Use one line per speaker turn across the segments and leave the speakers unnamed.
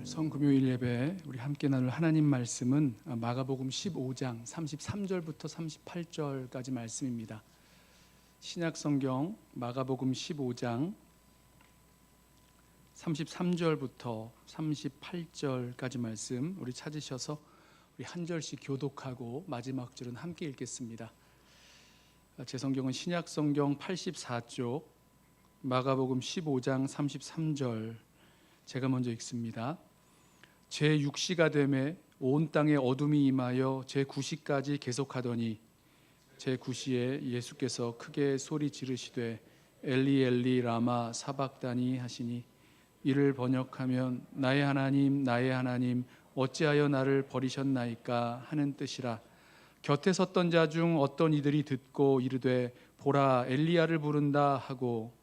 성금요일 예배 우리 함께 나눌 하나님 말씀은 마가복음 15장 33절부터 38절까지 말씀입니다. 신약성경 마가복음 15장 33절부터 38절까지 말씀 우리 찾으셔서 우리 한 절씩 교독하고 마지막 줄은 함께 읽겠습니다. 제 성경은 신약성경 84쪽 마가복음 15장 33절 제가 먼저 읽습니다. 제6시가 되매 온 땅에 어둠이 임하여 제9시까지 계속하더니 제9시에 예수께서 크게 소리 지르시되 엘리 엘리 라마 사박다니 하시니 이를 번역하면 나의 하나님 어찌하여 나를 버리셨나이까 하는 뜻이라. 곁에 섰던 자 중 어떤 이들이 듣고 이르되 보라 엘리야를 부른다 하고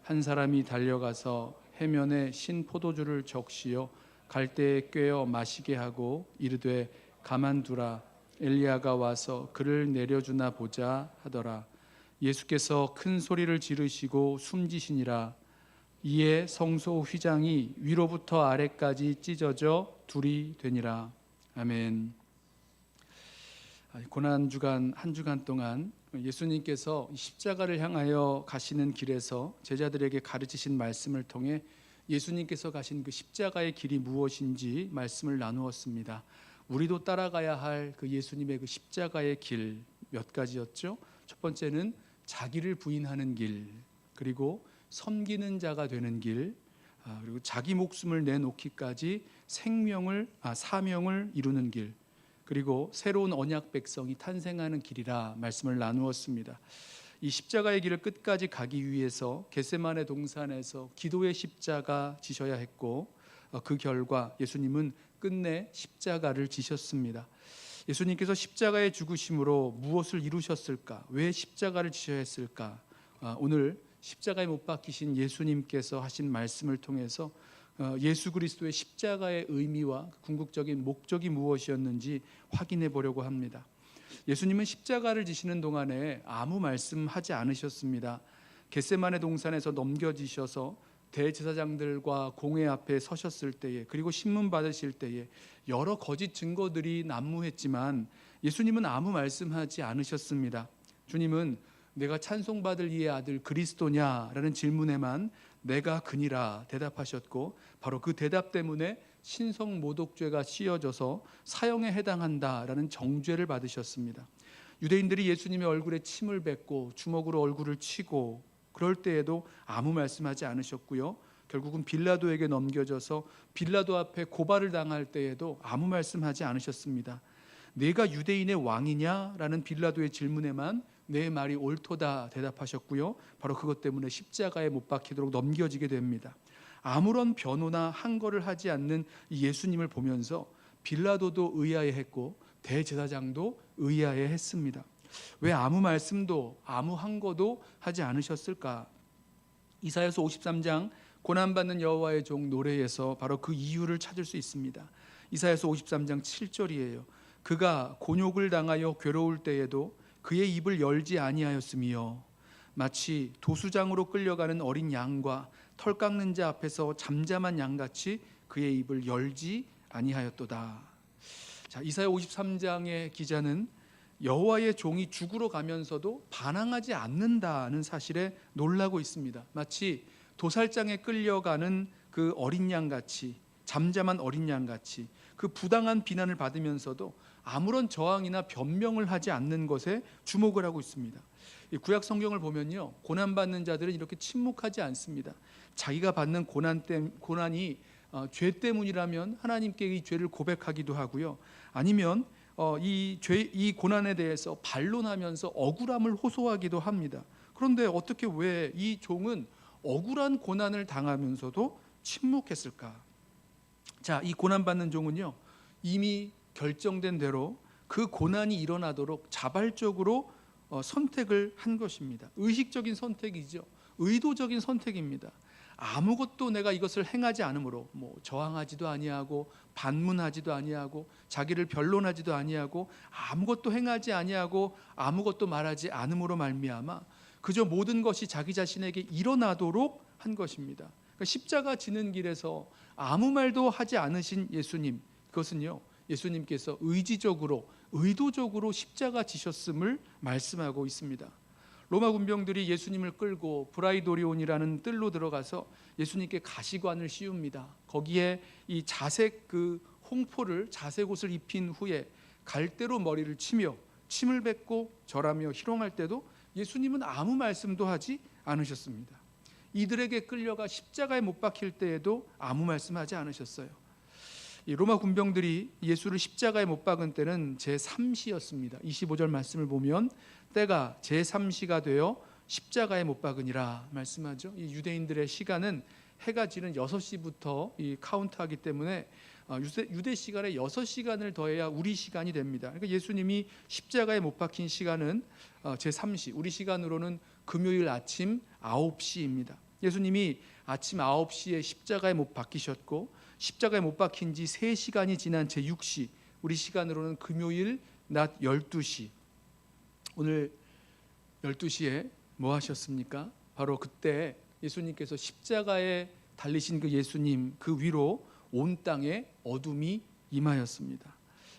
한 사람이 달려가서 해면에 신 포도주를 적시어 갈대에 꿰어 마시게 하고 이르되 가만두라 엘리야가 와서 그를 내려주나 보자 하더라. 예수께서 큰 소리를 지르시고 숨지시니라. 이에 성소 휘장이 위로부터 아래까지 찢어져 둘이 되니라. 아멘. 고난주간 한 주간 동안 예수님께서 십자가를 향하여 가시는 길에서 제자들에게 가르치신 말씀을 통해 예수님께서 가신 그 십자가의 길이 무엇인지 말씀을 나누었습니다. 우리도 따라가야 할 그 예수님의 그 십자가의 길 몇 가지였죠. 첫 번째는 자기를 부인하는 길, 그리고 섬기는 자가 되는 길, 그리고 자기 목숨을 내놓기까지 사명을 이루는 길, 그리고 새로운 언약 백성이 탄생하는 길이라 말씀을 나누었습니다. 이 십자가의 길을 끝까지 가기 위해서 겟세마네 동산에서 기도의 십자가 지셔야 했고, 그 결과 예수님은 끝내 십자가를 지셨습니다. 예수님께서 십자가의 죽으심으로 무엇을 이루셨을까? 왜 십자가를 지셔야 했을까? 오늘 십자가에 못 박히신 예수님께서 하신 말씀을 통해서 예수 그리스도의 십자가의 의미와 궁극적인 목적이 무엇이었는지 확인해 보려고 합니다. 예수님은 십자가를 지시는 동안에 아무 말씀하지 않으셨습니다. 겟세마네 동산에서 넘겨지셔서 대제사장들과 공회 앞에 서셨을 때에, 그리고 신문 받으실 때에 여러 거짓 증거들이 난무했지만 예수님은 아무 말씀하지 않으셨습니다. 주님은 내가 찬송받을 이의 아들 그리스도냐라는 질문에만 내가 그니라 대답하셨고, 바로 그 대답 때문에 신성모독죄가 씌어져서 사형에 해당한다라는 정죄를 받으셨습니다. 유대인들이 예수님의 얼굴에 침을 뱉고 주먹으로 얼굴을 치고 그럴 때에도 아무 말씀하지 않으셨고요. 결국은 빌라도에게 넘겨져서 빌라도 앞에 고발을 당할 때에도 아무 말씀하지 않으셨습니다. 내가 유대인의 왕이냐라는 빌라도의 질문에만 내 말이 옳도다 대답하셨고요. 바로 그것 때문에 십자가에 못 박히도록 넘겨지게 됩니다. 아무런 변호나 항거를 하지 않는 이 예수님을 보면서 빌라도도 의아해했고 대제사장도 의아해했습니다. 왜 아무 말씀도 아무 항거도 하지 않으셨을까? 이사야서 53장 고난받는 여호와의 종 노래에서 바로 그 이유를 찾을 수 있습니다. 이사야서 53장 7절이에요. 그가 곤욕을 당하여 괴로울 때에도 그의 입을 열지 아니하였으며 마치 도수장으로 끌려가는 어린 양과 털 깎는 자 앞에서 잠잠한 양같이 그의 입을 열지 아니하였도다. 자, 이사야 53장의 기자는 여호와의 종이 죽으러 가면서도 반항하지 않는다는 사실에 놀라고 있습니다. 마치 도살장에 끌려가는 그 어린 양같이, 잠잠한 어린 양같이 그 부당한 비난을 받으면서도 아무런 저항이나 변명을 하지 않는 것에 주목을 하고 있습니다. 구약 성경을 보면요, 고난받는 자들은 이렇게 침묵하지 않습니다. 자기가 받는 고난이 죄 때문이라면 하나님께 이 죄를 고백하기도 하고요, 아니면 이 고난에 대해서 반론하면서 억울함을 호소하기도 합니다. 그런데 어떻게 왜 이 종은 억울한 고난을 당하면서도 침묵했을까? 자, 이 고난받는 종은요, 이미 결정된 대로 그 고난이 일어나도록 자발적으로 선택을 한 것입니다. 의식적인 선택이죠. 의도적인 선택입니다. 아무것도 내가 이것을 행하지 않으므로, 저항하지도 아니하고 반문하지도 아니하고 자기를 변론하지도 아니하고 아무것도 행하지 아니하고 아무것도 말하지 않음으로 말미암아 그저 모든 것이 자기 자신에게 일어나도록 한 것입니다. 그러니까 십자가 지는 길에서 아무 말도 하지 않으신 예수님, 그것은요 예수님께서 의도적으로 십자가 지셨음을 말씀하고 있습니다. 로마 군병들이 예수님을 끌고 브라이도리온이라는 뜰로 들어가서 예수님께 가시관을 씌웁니다. 거기에 이 자색 홍포를 자색 옷을 입힌 후에 갈대로 머리를 치며 침을 뱉고 절하며 희롱할 때도 예수님은 아무 말씀도 하지 않으셨습니다. 이들에게 끌려가 십자가에 못 박힐 때에도 아무 말씀하지 않으셨어요. 이 로마 군병들이 예수를 십자가에 못 박은 때는 제3시였습니다. 25절 말씀을 보면 때가 제3시가 되어 십자가에 못 박으니라 말씀하죠. 이 유대인들의 시간은 해가 지는 6시부터 이 카운트하기 때문에 유대 시간에 6시간을 더해야 우리 시간이 됩니다. 그러니까 예수님이 십자가에 못 박힌 시간은 제3시, 우리 시간으로는 금요일 아침 9시입니다. 예수님이 아침 9시에 십자가에 못 박히셨고 십자가에 못 박힌 지 3시간이 지난 제6시, 우리 시간으로는 금요일 낮 12시. 오늘 12시에 뭐 하셨습니까? 바로 그때 예수님께서 십자가에 달리신 그 예수님 그 위로 온 땅에 어둠이 임하였습니다.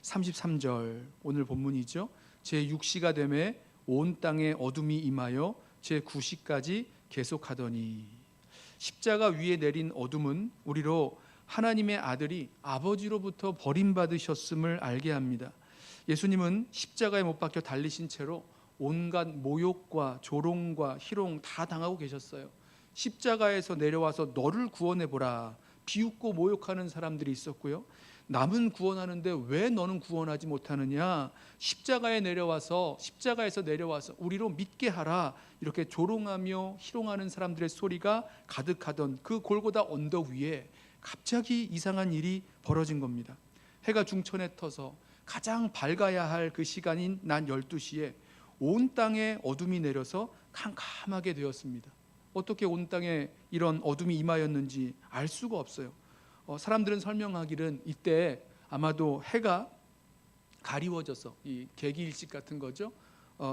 33절 오늘 본문이죠. 제6시가 되매 온 땅에 어둠이 임하여 제9시까지 계속하더니, 십자가 위에 내린 어둠은 우리로 하나님의 아들이 아버지로부터 버림받으셨음을 알게 합니다. 예수님은 십자가에 못 박혀 달리신 채로 온갖 모욕과 조롱과 희롱 다 당하고 계셨어요. 십자가에서 내려와서 너를 구원해보라 비웃고 모욕하는 사람들이 있었고요. 남은 구원하는데 왜 너는 구원하지 못하느냐, 십자가에서 내려와서 우리로 믿게 하라, 이렇게 조롱하며 희롱하는 사람들의 소리가 가득하던 그 골고다 언덕 위에 갑자기 이상한 일이 벌어진 겁니다. 해가 중천에 터서 가장 밝아야 할 그 시간인 낮 12시에 온 땅에 어둠이 내려서 캄캄하게 되었습니다. 어떻게 온 땅에 이런 어둠이 임하였는지 알 수가 없어요. 사람들은 설명하기를 이때 아마도 해가 가리워져서, 이 개기일식 같은 거죠.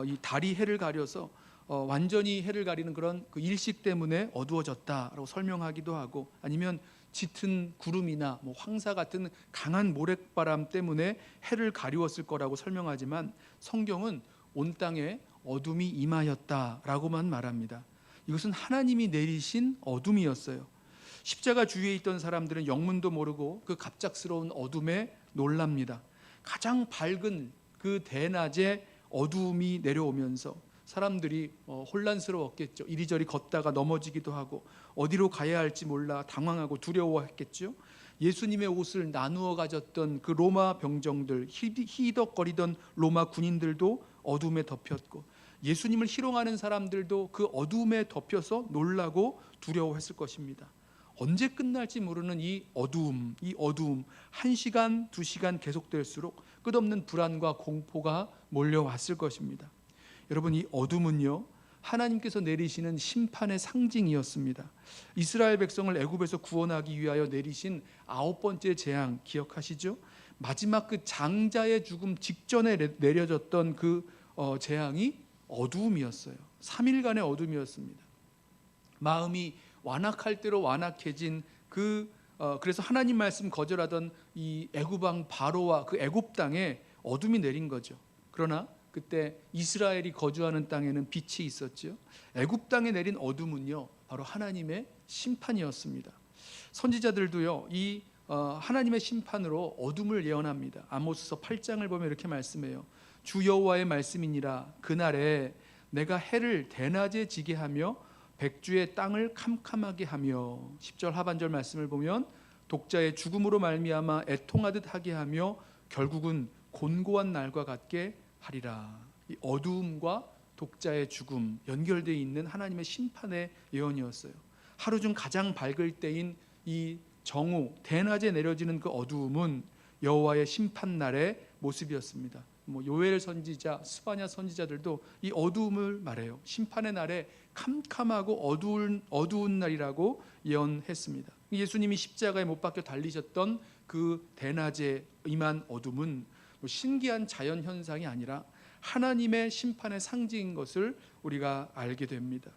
이 달이 해를 가려서 완전히 해를 가리는 그런 그 일식 때문에 어두워졌다라고 설명하기도 하고, 아니면 짙은 구름이나 황사 같은 강한 모래바람 때문에 해를 가리웠을 거라고 설명하지만, 성경은 온 땅에 어둠이 임하였다라고만 말합니다. 이것은 하나님이 내리신 어둠이었어요. 십자가 주위에 있던 사람들은 영문도 모르고 그 갑작스러운 어둠에 놀랍니다. 가장 밝은 그 대낮에 어둠이 내려오면서 사람들이 혼란스러웠겠죠. 이리저리 걷다가 넘어지기도 하고 어디로 가야 할지 몰라 당황하고 두려워했겠죠. 예수님의 옷을 나누어 가졌던 그 로마 병정들, 희덕거리던 로마 군인들도 어둠에 덮였고, 예수님을 희롱하는 사람들도 그 어둠에 덮여서 놀라고 두려워했을 것입니다. 언제 끝날지 모르는 이 어두움, 1시간, 2시간 계속될수록 끝없는 불안과 공포가 몰려왔을 것입니다. 여러분, 이 어둠은요, 하나님께서 내리시는 심판의 상징이었습니다. 이스라엘 백성을 애굽에서 구원하기 위하여 내리신 9번째 재앙 기억하시죠? 마지막 그 장자의 죽음 직전에 내려졌던 그 재앙이 어두움이었어요. 3일간의 어둠이었습니다. 마음이 완악할 대로 완악해진 그래서 하나님 말씀 거절하던 이 애굽 왕 바로와 그 애굽 땅에 어둠이 내린 거죠. 그러나 그때 이스라엘이 거주하는 땅에는 빛이 있었죠. 애굽 땅에 내린 어둠은요, 바로 하나님의 심판이었습니다. 선지자들도요, 이 하나님의 심판으로 어둠을 예언합니다. 아모스서 8장을 보면 이렇게 말씀해요. 주 여호와의 말씀이니라. 그날에 내가 해를 대낮에 지게 하며 백주의 땅을 캄캄하게 하며, 10절 하반절 말씀을 보면 독자의 죽음으로 말미암아 애통하듯 하게 하며 결국은 곤고한 날과 같게 하리라. 이 어두움과 독자의 죽음 연결되어 있는 하나님의 심판의 예언이었어요. 하루 중 가장 밝을 때인 이 정오, 대낮에 내려지는 그 어두움은 여호와의 심판 날의 모습이었습니다. 요엘 선지자, 스바냐 선지자들도 이 어두움을 말해요. 심판의 날에 캄캄하고 어두운 날이라고 예언했습니다. 예수님이 십자가에 못 박혀 달리셨던 그 대낮에 임한 어둠은 신기한 자연 현상이 아니라 하나님의 심판의 상징인 것을 우리가 알게 됩니다.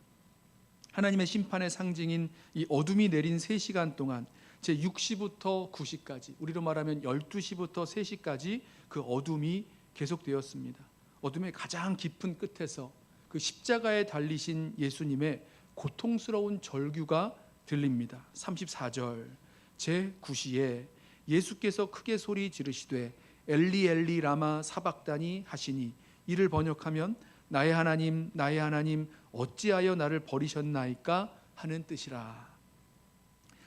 하나님의 심판의 상징인 이 어둠이 내린 3시간 동안 제 6시부터 9시까지, 우리로 말하면 12시부터 3시까지 그 어둠이 계속되었습니다. 어둠의 가장 깊은 끝에서 그 십자가에 달리신 예수님의 고통스러운 절규가 들립니다. 34절, 제 9시에 예수께서 크게 소리 지르시되 엘리 엘리 라마 사박다니 하시니, 이를 번역하면 나의 하나님 나의 하나님 어찌하여 나를 버리셨나이까 하는 뜻이라.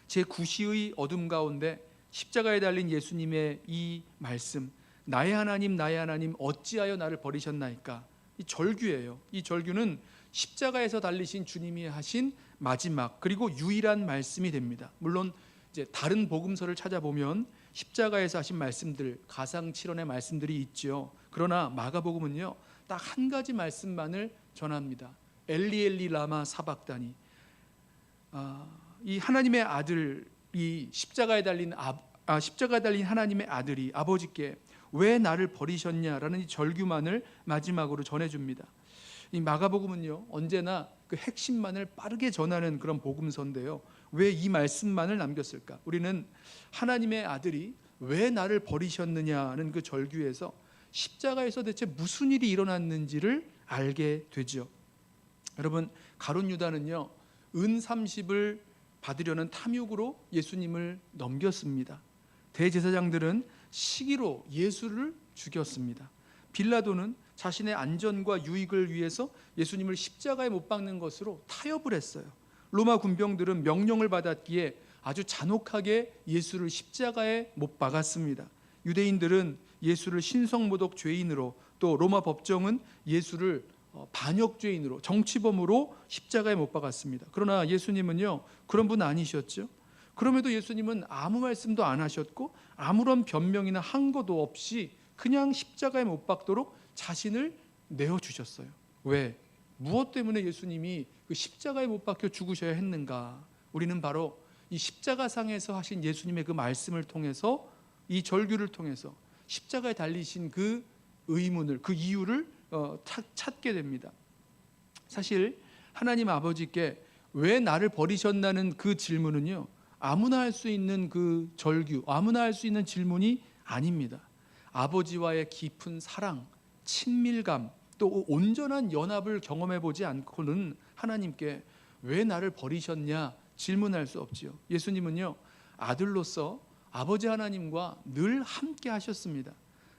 제 9시의 어둠 가운데 십자가에 달린 예수님의 이 말씀, 나의 하나님 어찌하여 나를 버리셨나이까, 이 절규예요. 이 절규는 십자가에서 달리신 주님이 하신 마지막 그리고 유일한 말씀이 됩니다. 물론 이제 다른 복음서를 찾아보면 십자가에서 하신 말씀들, 가상칠언의 말씀들이 있죠. 그러나 마가복음은요, 딱 한 가지 말씀만을 전합니다. 엘리 엘리 라마 사박다니. 이 하나님의 아들이 십자가에 달린 하나님의 아들이 아버지께 왜 나를 버리셨냐라는 이 절규만을 마지막으로 전해줍니다. 이 마가복음은요, 언제나 그 핵심만을 빠르게 전하는 그런 복음서인데요, 왜 이 말씀만을 남겼을까? 우리는 하나님의 아들이 왜 나를 버리셨느냐는 그 절규에서 십자가에서 대체 무슨 일이 일어났는지를 알게 되죠. 여러분, 가룟 유다는요, 은 30을 받으려는 탐욕으로 예수님을 넘겼습니다. 대제사장들은 시기로 예수를 죽였습니다. 빌라도는 자신의 안전과 유익을 위해서 예수님을 십자가에 못 박는 것으로 타협을 했어요. 로마 군병들은 명령을 받았기에 아주 잔혹하게 예수를 십자가에 못 박았습니다. 유대인들은 예수를 신성모독 죄인으로, 또 로마 법정은 예수를 반역죄인으로, 정치범으로 십자가에 못 박았습니다. 그러나 예수님은요, 그런 분 아니셨죠. 그럼에도 예수님은 아무 말씀도 안 하셨고 아무런 변명이나 항거도 없이 그냥 십자가에 못 박도록 자신을 내어주셨어요. 왜? 무엇 때문에 예수님이 그 십자가에 못 박혀 죽으셔야 했는가? 우리는 바로 이 십자가상에서 하신 예수님의 그 말씀을 통해서, 이 절규를 통해서 십자가에 달리신 그 의문을, 그 이유를 찾게 됩니다. 사실 하나님 아버지께 왜 나를 버리셨나는 그 질문은요, 아무나 할 수 있는 그 절규, 아무나 할 수 있는 질문이 아닙니다. 아버지와의 깊은 사랑, 친밀감, 또 온전한 연합을 경험해 보지 않고는 하나님께 왜 나를 버리셨냐 질문할 수 없지요. 예수님은요, 아들로서 아버지 하나님과 늘 함께 하셨습니다.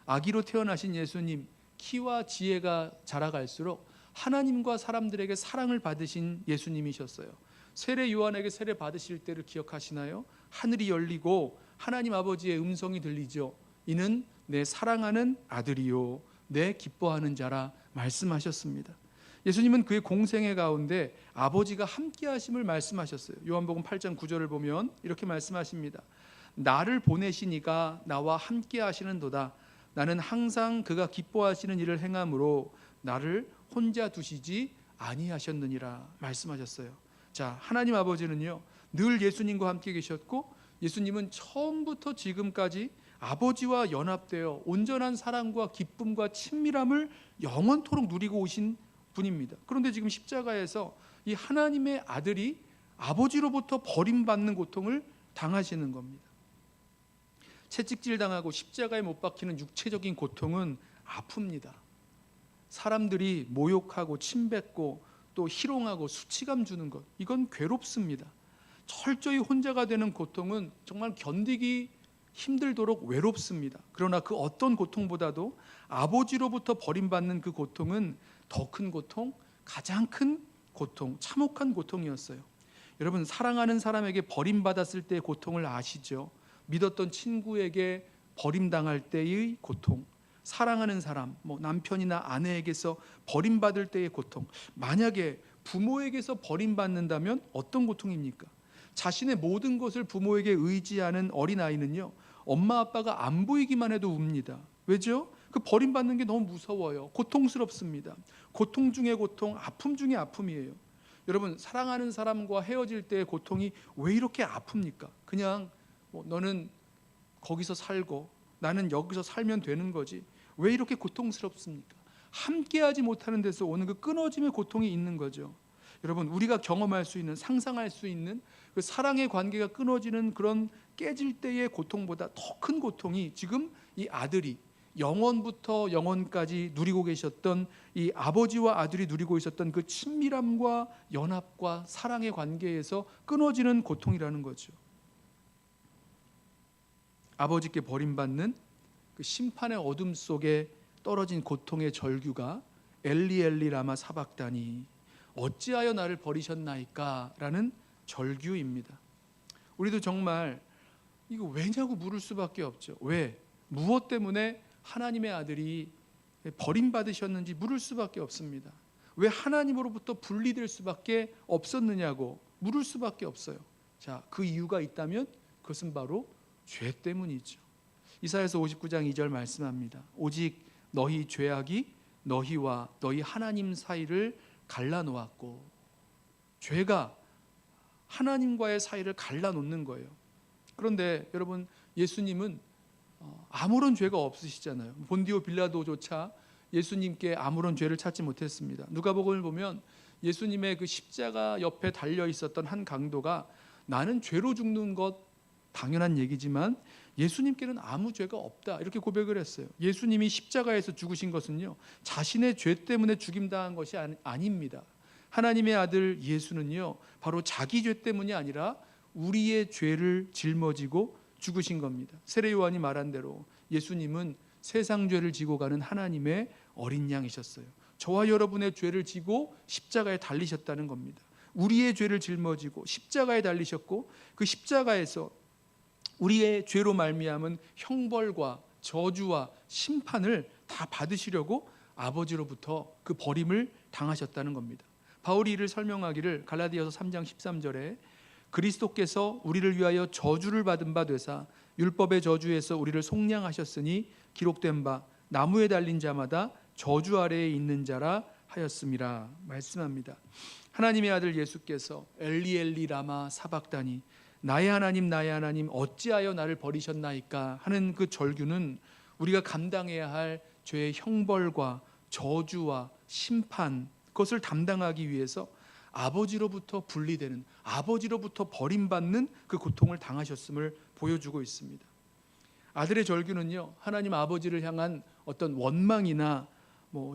아기로 태어나신 예수님, 키와 지혜가 자라갈수록 하나님과 사람들에게 사랑을 받으신 예수님이셨어요. 세례 요한에게 세례 받으실 때를 기억하시나요? 하늘이 열리고 하나님 아버지의 음성이 들리죠. 이는 내 사랑하는 아들이요 내 기뻐하는 자라 말씀하셨습니다. 예수님은 그의 공생애 가운데 아버지가 함께 하심을 말씀하셨어요. 요한복음 8장 9절을 보면 이렇게 말씀하십니다. 나를 보내시니가 나와 함께 하시는도다. 나는 항상 그가 기뻐하시는 일을 행함으로 나를 혼자 두시지 아니하셨느니라 말씀하셨어요. 자, 하나님 아버지는요, 늘 예수님과 함께 계셨고 예수님은 처음부터 지금까지 아버지와 연합되어 온전한 사랑과 기쁨과 친밀함을 영원토록 누리고 오신 분입니다. 그런데 지금 십자가에서 이 하나님의 아들이 아버지로부터 버림받는 고통을 당하시는 겁니다. 채찍질 당하고 십자가에 못 박히는 육체적인 고통은 아픕니다. 사람들이 모욕하고 침뱉고 또 희롱하고 수치감 주는 것, 이건 괴롭습니다. 철저히 혼자가 되는 고통은 정말 견디기 힘들도록 외롭습니다. 그러나 그 어떤 고통보다도 아버지로부터 버림받는 그 고통은 더 큰 고통, 가장 큰 고통, 참혹한 고통이었어요. 여러분, 사랑하는 사람에게 버림받았을 때의 고통을 아시죠? 믿었던 친구에게 버림당할 때의 고통, 사랑하는 사람, 남편이나 아내에게서 버림받을 때의 고통, 만약에 부모에게서 버림받는다면 어떤 고통입니까? 자신의 모든 것을 부모에게 의지하는 어린아이는요, 엄마 아빠가 안 보이기만 해도 웁니다. 왜죠? 그 버림받는 게 너무 무서워요. 고통스럽습니다. 고통 중에 고통, 아픔 중에 아픔이에요. 여러분, 사랑하는 사람과 헤어질 때의 고통이 왜 이렇게 아픕니까? 그냥 너는 거기서 살고 나는 여기서 살면 되는 거지, 왜 이렇게 고통스럽습니까? 함께하지 못하는 데서 오는 그 끊어짐의 고통이 있는 거죠. 여러분, 우리가 경험할 수 있는, 상상할 수 있는 그 사랑의 관계가 끊어지는 그런 깨질 때의 고통보다 더 큰 고통이 지금 이 아들이 영원부터 영원까지 누리고 계셨던, 이 아버지와 아들이 누리고 있었던 그 친밀함과 연합과 사랑의 관계에서 끊어지는 고통이라는 거죠. 아버지께 버림받는 그 심판의 어둠 속에 떨어진 고통의 절규가 엘리 엘리 라마 사박다니, 어찌하여 나를 버리셨나이까 라는 절규입니다. 우리도 정말 이거 왜냐고 물을 수밖에 없죠. 왜? 무엇 때문에 하나님의 아들이 버림받으셨는지 물을 수밖에 없습니다. 왜 하나님으로부터 분리될 수밖에 없었느냐고 물을 수밖에 없어요. 자, 그 이유가 있다면 그것은 바로 죄 때문이죠. 이사야서 59장 2절 말씀합니다. 오직 너희 죄악이 너희와 너희 하나님 사이를 갈라놓았고, 죄가 하나님과의 사이를 갈라놓는 거예요. 그런데 여러분, 예수님은 아무런 죄가 없으시잖아요. 본디오 빌라도조차 예수님께 아무런 죄를 찾지 못했습니다. 누가복음을 보면 예수님의 그 십자가 옆에 달려 있었던 한 강도가 나는 죄로 죽는 것 당연한 얘기지만 예수님께는 아무 죄가 없다, 이렇게 고백을 했어요. 예수님이 십자가에서 죽으신 것은요, 자신의 죄 때문에 죽임당한 것이 아닙니다. 하나님의 아들 예수는요, 바로 자기 죄 때문이 아니라 우리의 죄를 짊어지고 죽으신 겁니다. 세례 요한이 말한 대로 예수님은 세상 죄를 지고 가는 하나님의 어린 양이셨어요. 저와 여러분의 죄를 지고 십자가에 달리셨다는 겁니다. 우리의 죄를 짊어지고 십자가에 달리셨고, 그 십자가에서 우리의 죄로 말미암은 형벌과 저주와 심판을 다 받으시려고 아버지로부터 그 버림을 당하셨다는 겁니다. 바울이 이를 설명하기를 갈라디아서 3장 13절에 그리스도께서 우리를 위하여 저주를 받은 바 되사 율법의 저주에서 우리를 속량하셨으니 기록된 바 나무에 달린 자마다 저주 아래에 있는 자라 하였음이라 말씀합니다. 하나님의 아들 예수께서 엘리 엘리 라마 사박다니, 나의 하나님 나의 하나님 어찌하여 나를 버리셨나이까 하는 그 절규는 우리가 감당해야 할 죄의 형벌과 저주와 심판, 그것을 담당하기 위해서 아버지로부터 분리되는, 아버지로부터 버림받는 그 고통을 당하셨음을 보여주고 있습니다. 아들의 절규는요, 하나님 아버지를 향한 어떤 원망이나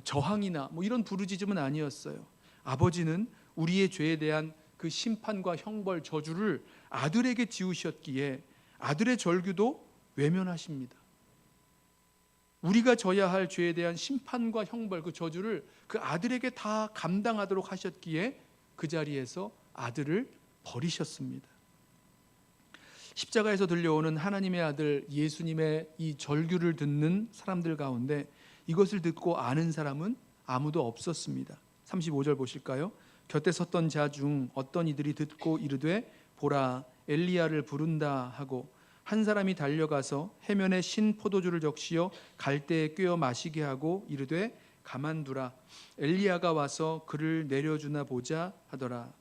저항이나 이런 부르짖음은 아니었어요. 아버지는 우리의 죄에 대한 그 심판과 형벌, 저주를 아들에게 지우셨기에 아들의 절규도 외면하십니다. 우리가 져야 할 죄에 대한 심판과 형벌, 그 저주를 그 아들에게 다 감당하도록 하셨기에 그 자리에서 아들을 버리셨습니다. 십자가에서 들려오는 하나님의 아들 예수님의 이 절규를 듣는 사람들 가운데 이것을 듣고 아는 사람은 아무도 없었습니다. 35절 보실까요? 곁에 섰던 자 중 어떤 이들이 듣고 이르되 보라 엘리야를 부른다 하고, 한 사람이 달려가서 해면에 신 포도주를 적시어 갈대에 꿰어 마시게 하고 이르되 가만두라 엘리야가 와서 그를 내려주나 보자 하더라.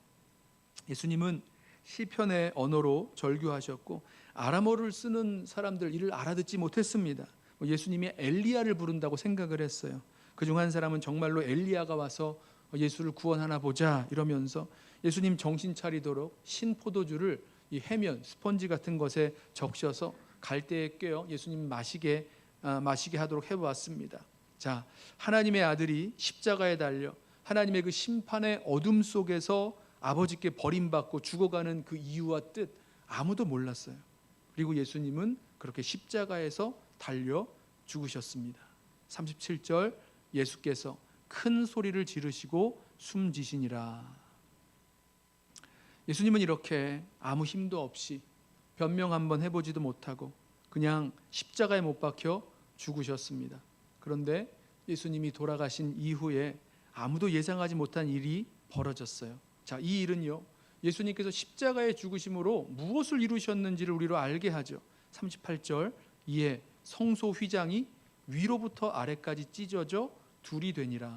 예수님은 시편의 언어로 절규하셨고 아람어를 쓰는 사람들 이를 알아듣지 못했습니다. 예수님이 엘리야를 부른다고 생각을 했어요. 그중 한 사람은 정말로 엘리야가 와서 예수를 구원하나 보자 이러면서 예수님 정신 차리도록 신 포도주를 이 해면 스펀지 같은 것에 적셔서 갈대에 꿰어 예수님 마시게 하도록 해보았습니다. 자, 하나님의 아들이 십자가에 달려 하나님의 그 심판의 어둠 속에서 아버지께 버림받고 죽어가는 그 이유와 뜻 아무도 몰랐어요. 그리고 예수님은 그렇게 십자가에서 달려 죽으셨습니다. 37절 예수께서 큰 소리를 지르시고 숨지시니라. 예수님은 이렇게 아무 힘도 없이 변명 한번 해보지도 못하고 그냥 십자가에 못 박혀 죽으셨습니다. 그런데 예수님이 돌아가신 이후에 아무도 예상하지 못한 일이 벌어졌어요. 자, 이 일은요, 예수님께서 십자가에 죽으심으로 무엇을 이루셨는지를 우리로 알게 하죠. 38절 이에 성소 휘장이 위로부터 아래까지 찢어져 둘이 되니라.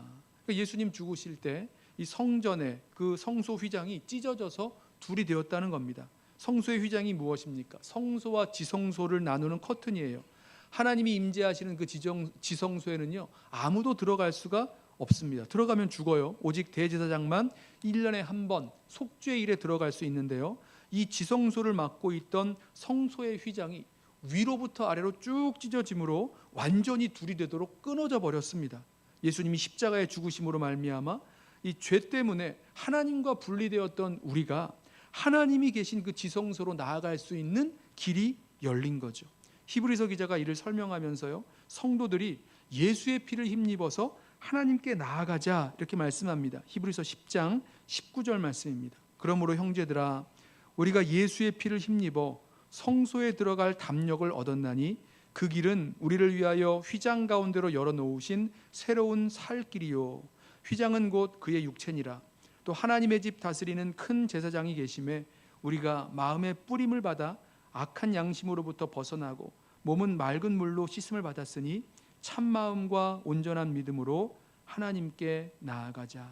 그러니까 예수님 죽으실 때 이 성전의 그 성소 휘장이 찢어져서 둘이 되었다는 겁니다. 성소의 휘장이 무엇입니까? 성소와 지성소를 나누는 커튼이에요. 하나님이 임재하시는 그 지성소에는요, 아무도 들어갈 수가 없습니다. 들어가면 죽어요. 오직 대제사장만 1년에 한 번 속죄일에 들어갈 수 있는데요. 이 지성소를 맡고 있던 성소의 휘장이 위로부터 아래로 쭉 찢어짐으로 완전히 둘이 되도록 끊어져 버렸습니다. 예수님이 십자가의 죽으심으로 말미암아 이 죄 때문에 하나님과 분리되었던 우리가 하나님이 계신 그 지성소로 나아갈 수 있는 길이 열린 거죠. 히브리서 기자가 이를 설명하면서요, 성도들이 예수의 피를 힘입어서 하나님께 나아가자 이렇게 말씀합니다. 히브리서 10장 19절 말씀입니다. 그러므로 형제들아, 우리가 예수의 피를 힘입어 성소에 들어갈 담력을 얻었나니 그 길은 우리를 위하여 휘장 가운데로 열어놓으신 새로운 살 길이요, 휘장은 곧 그의 육체니라. 또 하나님의 집 다스리는 큰 제사장이 계심에 우리가 마음의 뿌림을 받아 악한 양심으로부터 벗어나고 몸은 맑은 물로 씻음을 받았으니 참 마음과 온전한 믿음으로 하나님께 나아가자.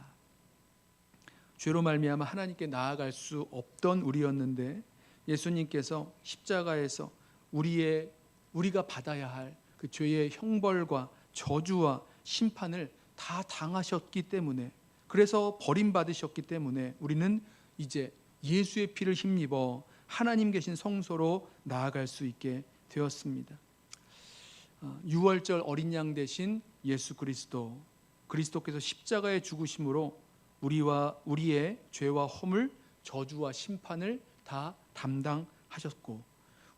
죄로 말미암아 하나님께 나아갈 수 없던 우리였는데 예수님께서 십자가에서 우리가 받아야 할 그 죄의 형벌과 저주와 심판을 다 당하셨기 때문에, 그래서 버림받으셨기 때문에 우리는 이제 예수의 피를 힘입어 하나님 계신 성소로 나아갈 수 있게 되었습니다. 6월절 어린 양 대신 예수 그리스도께서 십자가의 죽으심으로 우리의 죄와 허물, 저주와 심판을 다 담당하셨고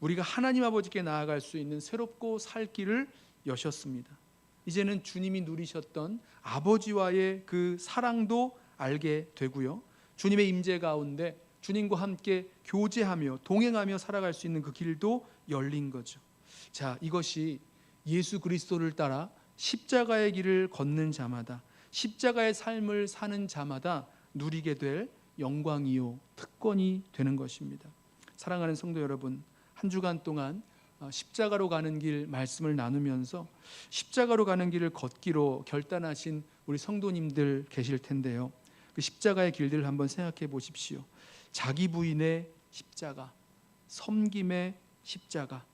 우리가 하나님 아버지께 나아갈 수 있는 새롭고 살 길을 여셨습니다. 이제는 주님이 누리셨던 아버지와의 그 사랑도 알게 되고요, 주님의 임재 가운데 주님과 함께 교제하며 동행하며 살아갈 수 있는 그 길도 열린 거죠. 자, 이것이 예수 그리스도를 따라 십자가의 길을 걷는 자마다, 십자가의 삶을 사는 자마다 누리게 될 영광이요 특권이 되는 것입니다. 사랑하는 성도 여러분, 한 주간 동안 십자가로 가는 길 말씀을 나누면서 십자가로 가는 길을 걷기로 결단하신 우리 성도님들 계실 텐데요, 그 십자가의 길들을 한번 생각해 보십시오. 자기 부인의 십자가, 섬김의 십자가,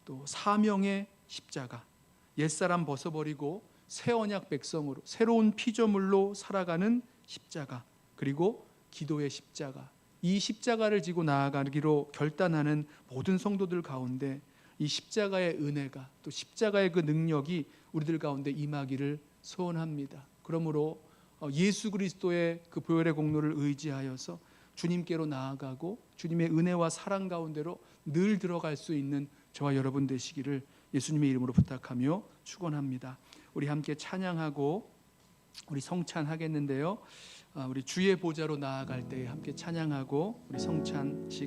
또 사명의 십자가, 옛사람 벗어버리고 새 언약 백성으로 새로운 피조물로 살아가는 십자가, 그리고 기도의 십자가, 이 십자가를 지고 나아가기로 결단하는 모든 성도들 가운데 이 십자가의 은혜가, 또 십자가의 그 능력이 우리들 가운데 임하기를 소원합니다. 그러므로 예수 그리스도의 그 보혈의 공로를 의지하여서 주님께로 나아가고 주님의 은혜와 사랑 가운데로 늘 들어갈 수 있는 저와 여러분 되시기를 예수님의 이름으로 부탁하며 축원합니다. 우리 함께 찬양하고 우리 성찬하겠는데요, 우리 주의 보좌로 나아갈 때 함께 찬양하고 우리 성찬식